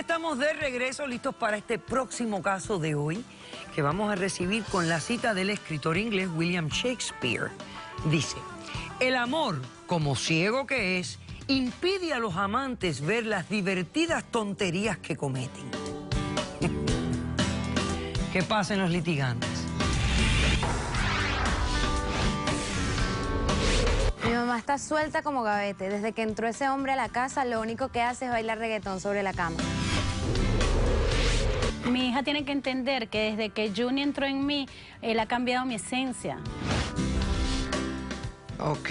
estamos de regreso, listos para este próximo caso de hoy, que vamos a recibir con la cita del escritor inglés William Shakespeare. Dice: el amor, como ciego que es, impide a los amantes ver las divertidas tonterías que cometen. ¿Qué pasa en los litigantes? Mi mamá está suelta como gavete. Desde que entró ese hombre a la casa, lo único que hace es bailar reggaetón sobre la cama. Mi hija tiene que entender que desde que Juni entró en mí, él ha cambiado mi esencia. Ok.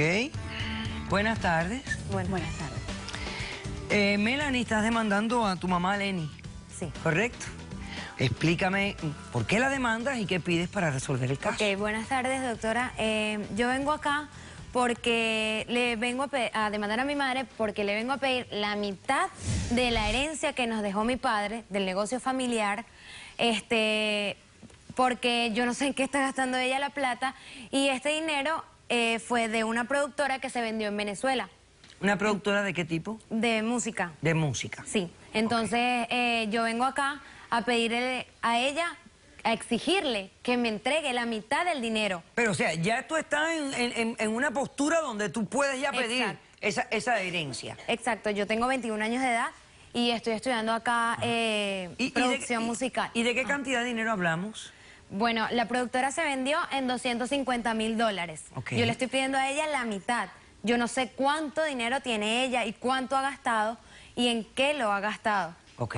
Buenas tardes. Bueno, Buenas tardes. Melanie, estás demandando a tu mamá Lenny. sí. ¿Correcto? Explícame por qué la demandas y qué pides para resolver el caso. Ok, buenas tardes, doctora. Yo vengo acá porque le vengo a demandar a mi madre porque le vengo a pedir la mitad de la herencia que nos dejó mi padre del negocio familiar, porque yo no sé en qué está gastando ella la plata, y este dinero fue de una productora que se vendió en Venezuela. ¿Una productora de qué tipo? De música. De música. Sí. Entonces yo vengo acá a pedirle a ella, a exigirle que me entregue la mitad del dinero. Pero, o sea, ya tú estás en una postura donde tú puedes ya pedir esa herencia. Exacto, yo tengo 21 años de edad y estoy estudiando acá producción musical. ¿Y de qué cantidad de dinero hablamos? Bueno, la productora se vendió en $250.000. Okay. Yo le estoy pidiendo a ella la mitad. Yo no sé cuánto dinero tiene ella y cuánto ha gastado y en qué lo ha gastado. Ok.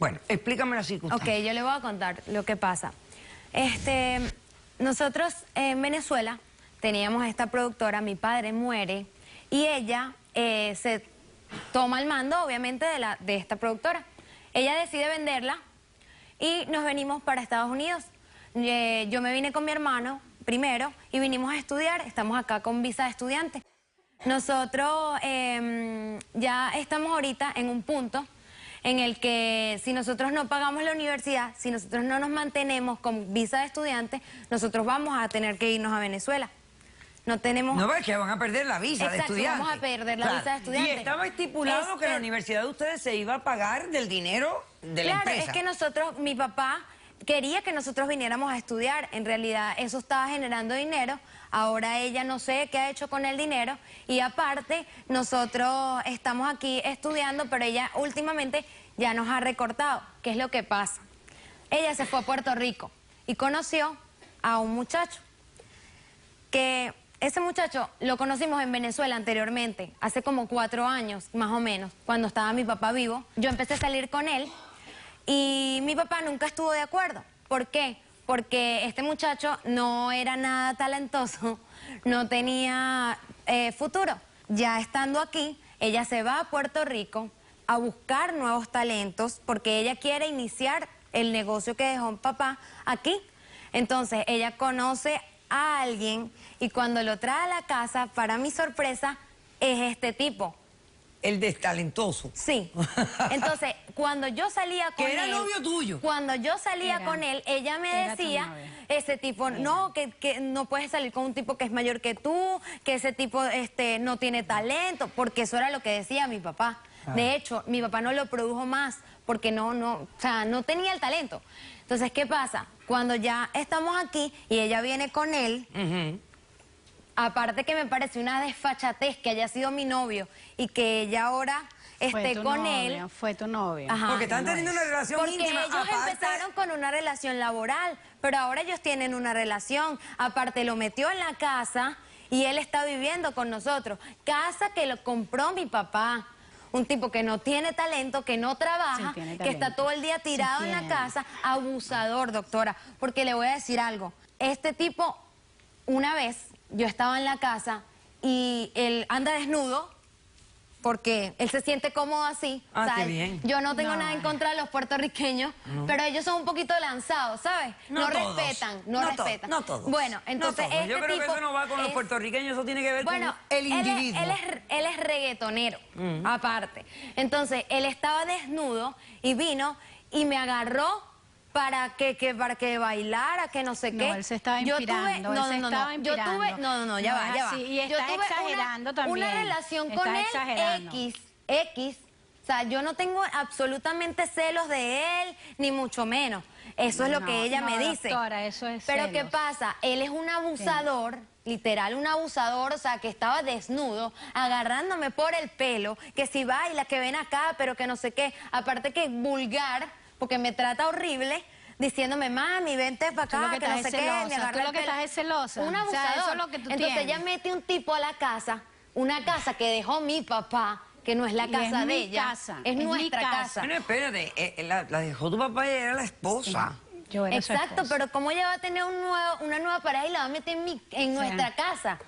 Bueno, explícame la circunstancia. Ok, yo le voy a contar lo que pasa. Nosotros en Venezuela teníamos esta productora, mi padre muere y ella se toma el mando, obviamente, de esta productora. Ella decide venderla y nos venimos para Estados Unidos. Yo me vine con mi hermano primero y vinimos a estudiar. Estamos acá con visa de estudiante. Nosotros ya estamos ahorita en un punto en el que si nosotros no pagamos la universidad, si nosotros no nos mantenemos con visa de estudiante, nosotros vamos a tener que irnos a Venezuela. No tenemos... No, es que van a perder la visa de estudiante. Vamos a perder la visa de estudiante. Y estaba estipulado que la universidad de ustedes se iba a pagar del dinero de la empresa. Claro, es que nosotros, mi papá quería que nosotros viniéramos a estudiar. En realidad eso estaba generando dinero. Ahora ella no sé qué ha hecho con el dinero. Y aparte, nosotros estamos aquí estudiando, pero ella últimamente ya nos ha recortado. ¿Qué es lo que pasa? Ella se fue a Puerto Rico y conoció a un muchacho. Que ese muchacho lo conocimos en Venezuela anteriormente, hace como 4 años, más o menos, cuando estaba mi papá vivo. Yo empecé a salir con él. Y mi papá nunca estuvo de acuerdo. ¿Por qué? Porque este muchacho no era nada talentoso, no tenía futuro. Ya estando aquí, ella se va a Puerto Rico a buscar nuevos talentos porque ella quiere iniciar el negocio que dejó mi papá aquí. Entonces, ella conoce a alguien y cuando lo trae a la casa, para mi sorpresa, es este tipo. El destalentoso. Sí. Entonces, cuando yo salía con él... Que era novio tuyo. Cuando yo salía con él, ella me decía, ese tipo, no, que no puedes salir con un tipo que es mayor que tú, que ese tipo no tiene talento, porque eso era lo que decía mi papá. De hecho, mi papá no lo produjo más, porque no tenía el talento. Entonces, ¿qué pasa? Cuando ya estamos aquí y ella viene con él... Aparte que me parece una desfachatez que haya sido mi novio y que ella ahora esté con él. Fue tu novio. Ajá. Porque están teniendo una relación íntima. Porque ellos empezaron con una relación laboral, pero ahora ellos tienen una relación. Aparte lo metió en la casa y él está viviendo con nosotros. Casa que lo compró mi papá. Un tipo que no tiene talento, que no trabaja, que está todo el día tirado en la casa. Abusador, doctora. Porque le voy a decir algo. Este tipo, una vez... Yo estaba en la casa y él anda desnudo porque él se siente cómodo así. Qué bien. Yo no tengo nada en contra de los puertorriqueños, pero ellos son un poquito lanzados, ¿sabes? No respetan, no respetan. No todos. Bueno, entonces no todos. Yo creo que eso no va con los puertorriqueños, eso tiene que ver con el individuo. Él es reggaetonero, aparte. Entonces, él estaba desnudo y vino y me agarró para que bailara, que no sé qué. No, él se estaba inspirando, ya va. Sí, y está exagerando también. Una relación con él, X, sea, yo no tengo absolutamente celos de él, ni mucho menos. Eso es lo que ella me dice. Doctora, eso es Pero celos. ¿qué pasa? Él es un abusador, literal, un abusador, o sea, que estaba desnudo, agarrándome por el pelo, que si baila, que ven acá, pero que no sé qué. Aparte que vulgar, porque me trata horrible, diciéndome, mami, vente para acá, que no sé qué, me agarra Tú lo el que pelo. estás es celosa. Un O abusador. sea, eso es lo que tú Entonces tienes. ella mete un tipo a la casa, una casa que dejó mi papá, que no es la Y casa es de mi ella, casa, es es mi nuestra casa. casa. Bueno, espérate, la dejó tu papá y ella era la esposa. Yo era su Exacto, esposa. pero ¿cómo ella va a tener una nueva pareja y la va a meter en nuestra casa?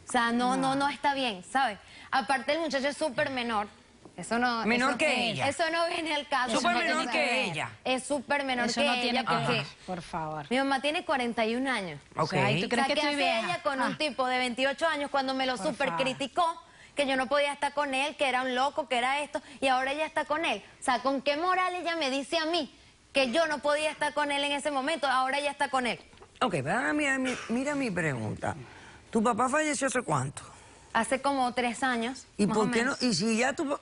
O sea, no está bien, ¿sabes? Aparte el muchacho es súper menor. Eso no... Menor eso- que ella. Eso no viene al caso. Súper no menor tiene que ver. ella. Es súper menor Eso que no ella tiene que porque ver, por favor. mi mamá tiene 41 años. Ok. O sea, ¿y tú crees O sea, que ¿qué estoy hace vieja? ella con un tipo de 28 años cuando me lo Por súper favor. criticó? Que yo no podía estar con él, que era un loco, que era esto, y ahora ella está con él. O sea, ¿con qué moral ella me dice a mí que yo no podía estar con él en ese momento? Ahora ella está con él. Ok, pero ahora mira mi pregunta. ¿Tu papá falleció hace cuánto? Hace como 3 años. ¿Y más por o qué no? menos. ¿Y si ya tú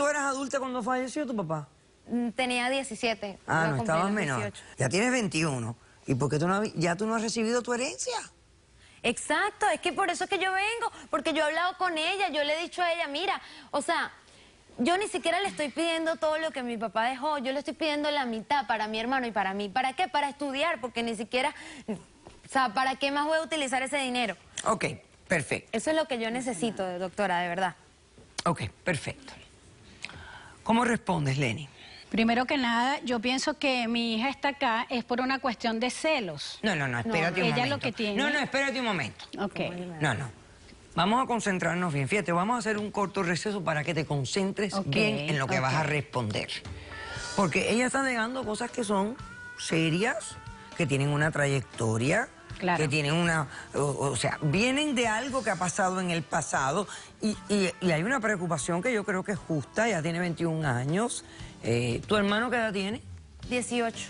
eras adulta cuando falleció tu papá? Tenía 17. Ah, iba a no, cumplir estabas los menor. 18. Ya tienes 21. ¿Y por qué ya tú no has recibido tu herencia? Exacto, es que por eso es que yo vengo, porque yo he hablado con ella, yo le he dicho a ella, mira, o sea, yo ni siquiera le estoy pidiendo todo lo que mi papá dejó, yo le estoy pidiendo la mitad para mi hermano y para mí. ¿Para qué? Para estudiar, porque ni siquiera, o sea, ¿para qué más voy a utilizar ese dinero? Ok, perfecto. Eso es lo que yo necesito, doctora, de verdad. Ok, perfecto. ¿Cómo respondes, Lenny? Primero que nada, yo pienso que mi hija está acá es por una cuestión de celos. No, espérate un ella momento. lo que tiene- No, espérate un momento. Ok. No. Vamos a concentrarnos bien. Fíjate, vamos a hacer un corto receso para que te concentres Ok, bien en lo que vas a ok. responder. Porque ella está negando cosas que son serias, que tienen una trayectoria, Claro. que tienen una... O sea, vienen de algo que ha pasado en el pasado y hay una preocupación que yo creo que es justa. Ya tiene 21 años. ¿Tu hermano qué edad tiene? 18.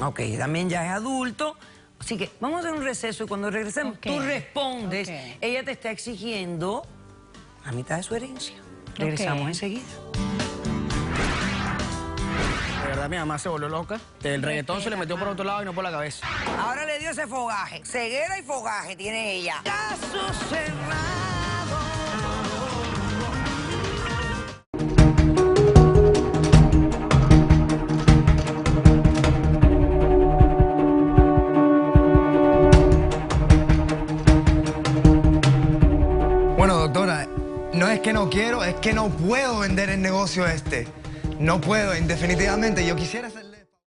Ok, también ya es adulto. Así que vamos a hacer un receso y cuando regresemos Ok, tú respondes. ok. Ella te está exigiendo la mitad de su herencia. Regresamos Ok. enseguida. De verdad, mi mamá se volvió loca. El reggaetón se le metió por otro lado y no por la cabeza. Ahora le dio ese fogaje. Ceguera y fogaje tiene ella. Caso cerrado. Bueno, doctora, no es que no quiero, es que no puedo vender el negocio este. No puedo, definitivamente. Yo quisiera hacerle...